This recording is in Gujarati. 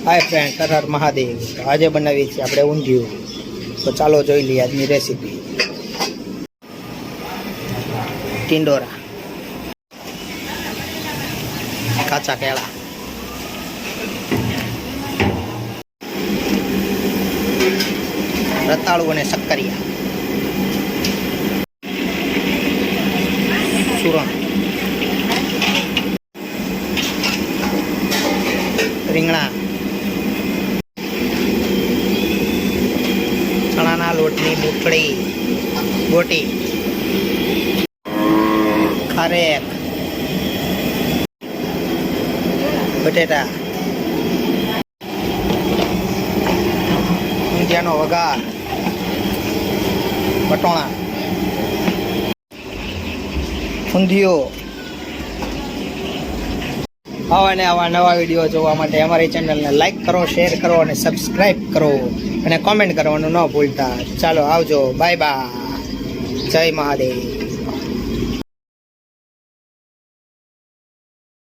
હાય ફ્રેન્ડ, હર હર મહાદેવ. આજે બનાવીએ છીએ આપણે ઊંધિયું. તો ચાલો જોઈ લઈએ આજની રેસીપી. ટિંડોરા, કાચા કેળા, રતાળુ અને શક્કરિયા, સુરણ, રીંગણા, ચણાના લોટની મુઠડી, ગોટી, ખારેક, બટેટા, ઊંધિયાનો વઘાર, વટોણા, ઊંધિયો. આવા ને આવા નવા વિડીયો જોવા માટે અમારી ચેનલને લાઈક કરો, શેર કરો અને સબસ્ક્રાઈબ કરો અને કોમેન્ટ કરવાનું ન ભૂલતા. ચાલો આવજો, બાય બાય, જય મહાદેવ.